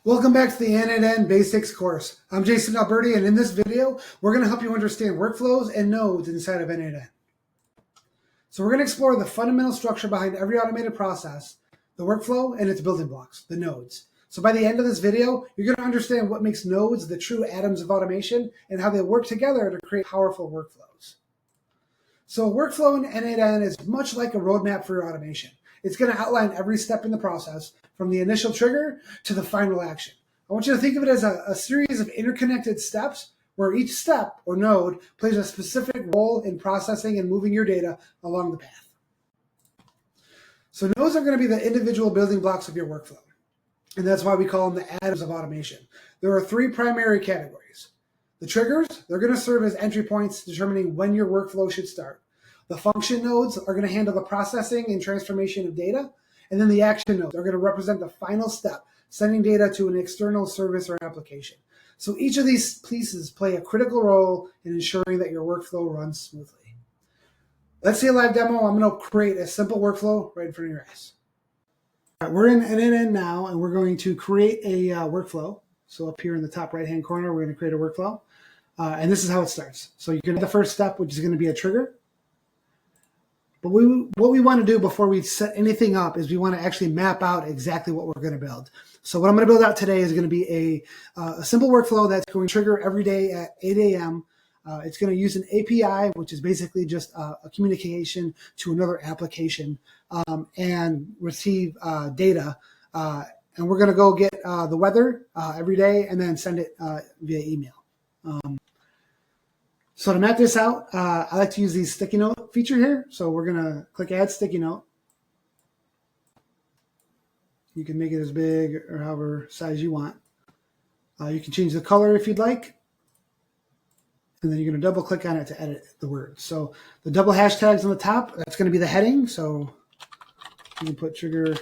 Welcome back to the N8N Basics course. I'm Jason Alberti, and in this video, we're going to help you understand workflows and nodes inside of N8N. So we're going to explore the fundamental structure behind every automated process, the workflow, and its building blocks, the nodes. So by the end of this video, you're going to understand what makes nodes the true atoms of automation and how they work together to create powerful workflows. So a workflow in N8N is much like a roadmap for your automation. It's going to outline every step in the process, from the initial trigger to the final action. I want you to think of it as a series of interconnected steps where each step or node plays a specific role in processing and moving your data along the path. So nodes are going to be the individual building blocks of your workflow. And that's why we call them the atoms of automation. There are three primary categories. The triggers, they're going to serve as entry points determining when your workflow should start. The function nodes are going to handle the processing and transformation of data. And then the action nodes are going to represent the final step, sending data to an external service or application. So each of these pieces play a critical role in ensuring that your workflow runs smoothly. Let's see a live demo. I'm going to create a simple workflow right in front of your eyes. All right, we're in N8N now, and we're going to create a workflow. So up here in the top right-hand corner, we're going to create a workflow. And this is how it starts. So you can have the first step, which is going to be a trigger. But what we want to do before we set anything up is we want to actually map out exactly what we're going to build. So what I'm going to build out today is going to be a simple workflow that's going to trigger every day at 8 a.m. It's going to use an API, which is basically just a communication to another application and receive data. And we're going to go get the weather every day and then send it via email. So to map this out, I like to use the sticky note feature here. So we're going to click Add Sticky Note. You can make it as big or however size you want. You can change the color if you'd like. And then you're going to double click on it to edit the words. So the double hashtags on the top, that's going to be the heading. So you can put trigger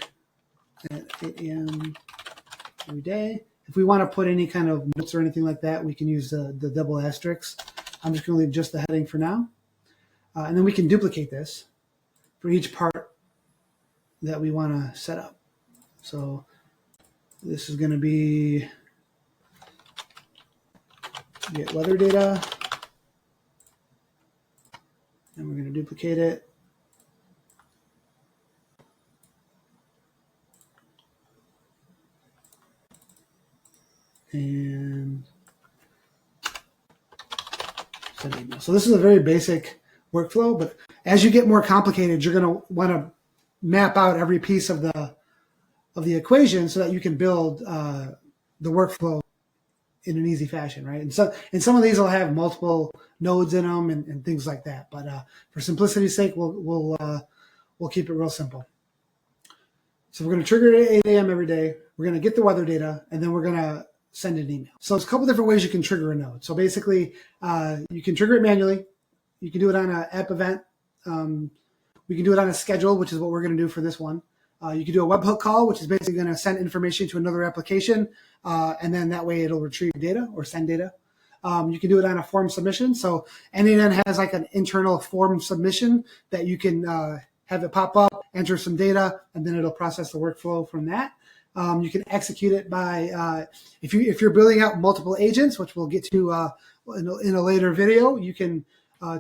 at 8 a.m. every day. If we want to put any kind of notes or anything like that, we can use the double asterisks. I'm just going to leave just the heading for now. And then we can duplicate this for each part that we want to set up. So this is going to be get weather data. And we're going to duplicate it. And so this is a very basic workflow, but as you get more complicated, you're going to want to map out every piece of the equation so that you can build the workflow in an easy fashion, right? And some of these will have multiple nodes in them and things like that. But for simplicity's sake, we'll keep it real simple. So we're going to trigger it at 8 a.m. every day. We're going to get the weather data, and then we're going to send an email. So there's a couple different ways you can trigger a node. So basically, you can trigger it manually. You can do it on an app event. We can do it on a schedule, which is what we're going to do for this one. You can do a webhook call, which is basically going to send information to another application, and then that way it'll retrieve data or send data. You can do it on a form submission. So N8N has like an internal form submission that you can have it pop up, enter some data, and then it'll process the workflow from that. You can execute it by, if you're building out multiple agents, which we'll get to in a later video, you can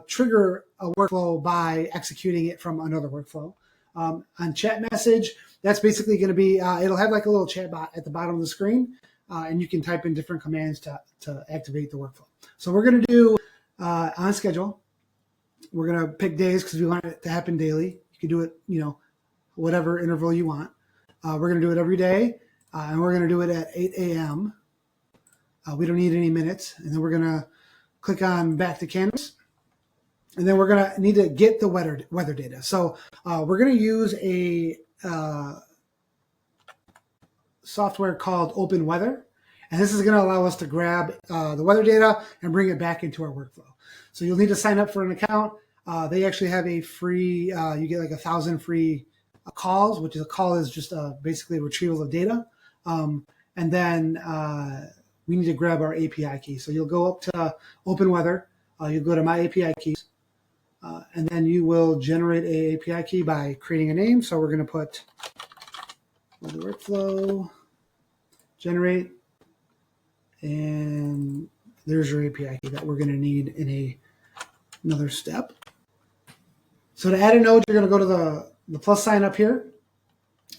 trigger a workflow by executing it from another workflow. On chat message, that's basically going to be, it'll have like a little chat bot at the bottom of the screen, and you can type in different commands to activate the workflow. So we're going to do on schedule. We're going to pick days because we want it to happen daily. You can do it, whatever interval you want. We're going to do it every day, and we're going to do it at 8 a.m. We don't need any minutes. And then we're going to click on back to Canvas. And then we're going to need to get the weather data. So we're going to use a software called Open Weather. And this is going to allow us to grab the weather data and bring it back into our workflow. So you'll need to sign up for an account. They actually have a free, you get like 1,000 free calls, which is a call is just basically a retrieval of data. And then we need to grab our API key. So you'll go up to Open Weather. You'll go to My API Keys. And then you will generate a API key by creating a name. So we're going to put weather workflow generate, and there's your API key that we're going to need in another step. So to add a node, you're going to go to the plus sign up here,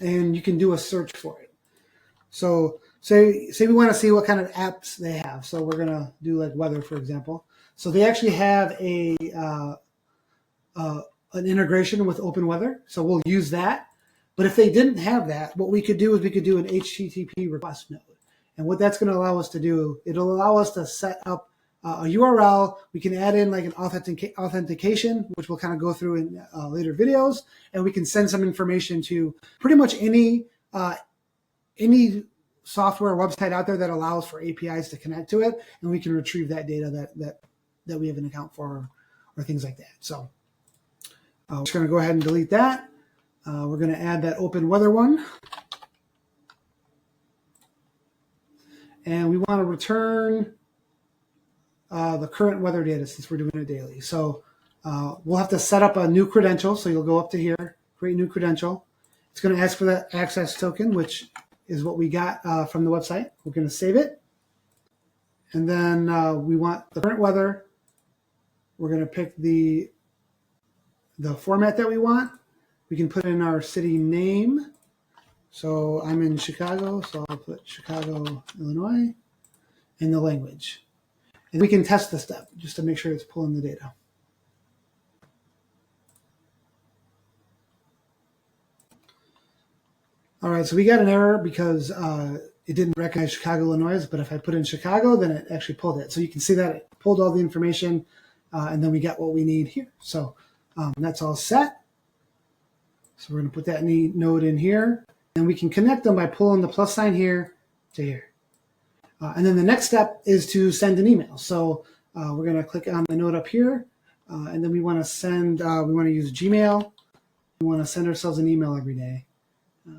and you can do a search for it. So say we want to see what kind of apps they have. So we're going to do like weather, for example. So they actually have an integration with Open Weather. So we'll use that. But if they didn't have that, what we could do is we could do an HTTP request node. And what that's going to allow us to do, it'll allow us to set up a URL. We can add in like an authentication, which we'll kind of go through in later videos. And we can send some information to pretty much any software website out there that allows for APIs to connect to it. And we can retrieve that data that we have an account for or things like that. So we're just going to go ahead and delete that. We're going to add that open weather one. And we want to return the current weather data since we're doing it daily. So we'll have to set up a new credential. So you'll go up to here, create new credential. It's going to ask for that access token, which is what we got from the website. We're going to save it. And then we want the current weather. We're going to pick the format that we want. We can put in our city name. So I'm in Chicago, so I'll put Chicago, Illinois, and the language. And we can test the step just to make sure it's pulling the data. All right, so we got an error because it didn't recognize Chicago, Illinois, but if I put in Chicago, then it actually pulled it. So you can see that it pulled all the information, and then we got what we need here. So that's all set. So we're going to put that node in here, and we can connect them by pulling the plus sign here to here. And then the next step is to send an email. So we're going to click on the node up here, and then we want to send, we want to use Gmail. We want to send ourselves an email every day.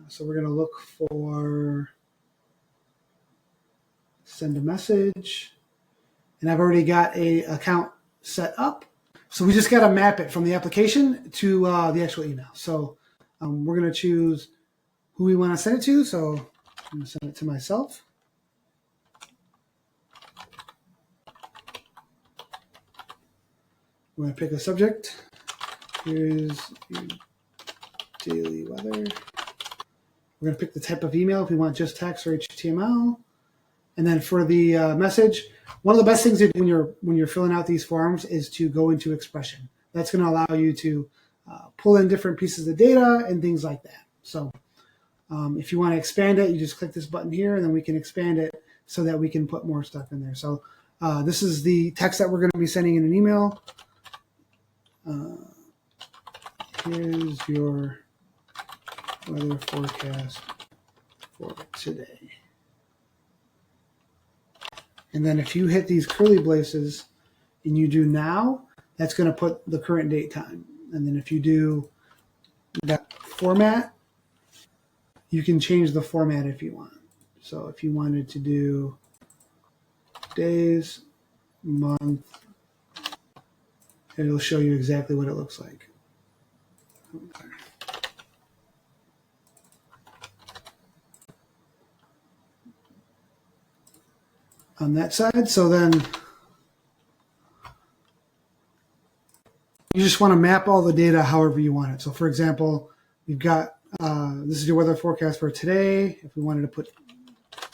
So we're going to look for send a message. And I've already got a account set up. So we just got to map it from the application to the actual email. So we're going to choose who we want to send it to. So I'm going to send it to myself. We're going to pick a subject. Here's your daily weather. We're going to pick the type of email if we want just text or HTML. And then for the message, one of the best things to do when you're filling out these forms is to go into expression. That's going to allow you to pull in different pieces of data and things like that. So if you want to expand it, you just click this button here, and then we can expand it so that we can put more stuff in there. So this is the text that we're going to be sending in an email. Here's your weather forecast for today. And then if you hit these curly braces and you do now, that's going to put the current date time. And then if you do that format, you can change the format if you want. So if you wanted to do days, month, it'll show you exactly what it looks like. Okay. On that side, so then you just want to map all the data however you want it. So for example, we've got, this is your weather forecast for today. If we wanted to put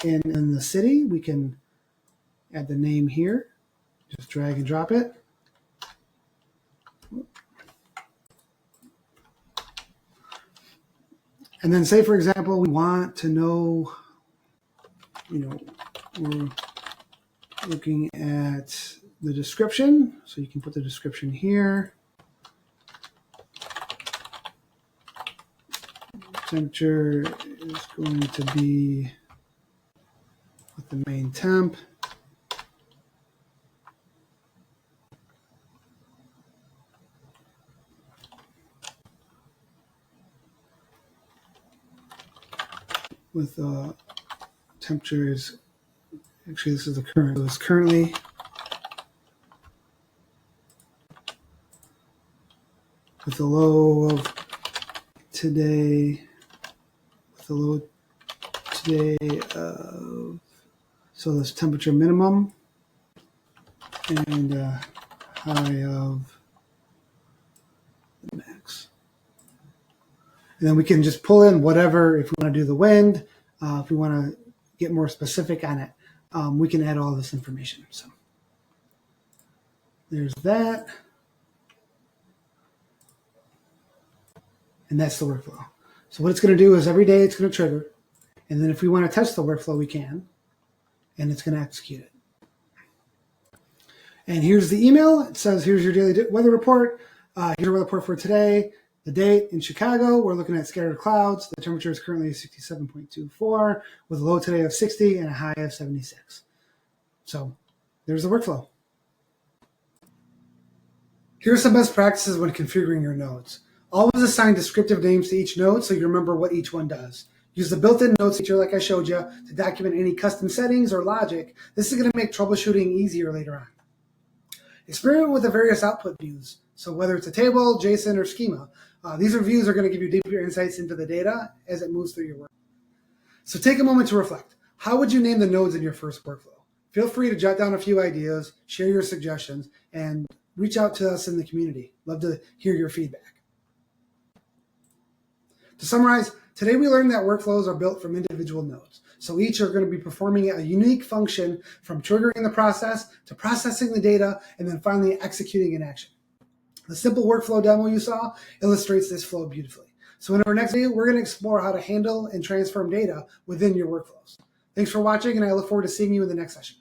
in the city, we can add the name here. Just drag and drop it. And then say, for example, we want to know, we're looking at the description. So you can put the description here. Temperature is going to be with the main temp. With temperature is, actually this is the current, so it's currently with the low of today, with the low day of, so this temperature minimum and high of the max. And then we can just pull in whatever, if we want to do the wind, if we want to get more specific on it, we can add all this information. So there's that. And that's the workflow. So what it's going to do is every day it's going to trigger. And then if we want to test the workflow, we can. And it's going to execute it. And here's the email. It says, here's your daily weather report. Here's your weather report for today. The date in Chicago, we're looking at scattered clouds. The temperature is currently 67.24 with a low today of 60 and a high of 76. So there's the workflow. Here are some best practices when configuring your nodes. Always assign descriptive names to each node so you remember what each one does. Use the built-in nodes feature like I showed you to document any custom settings or logic. This is going to make troubleshooting easier later on. Experiment with the various output views. So whether it's a table, JSON, or schema, these reviews are going to give you deeper insights into the data as it moves through your work. So take a moment to reflect. How would you name the nodes in your first workflow? Feel free to jot down a few ideas, share your suggestions, and reach out to us in the community. Love to hear your feedback. To summarize, today we learned that workflows are built from individual nodes. So each are going to be performing a unique function from triggering the process to processing the data and then finally executing an action. The simple workflow demo you saw illustrates this flow beautifully. So in our next video, we're going to explore how to handle and transform data within your workflows. Thanks for watching, and I look forward to seeing you in the next session.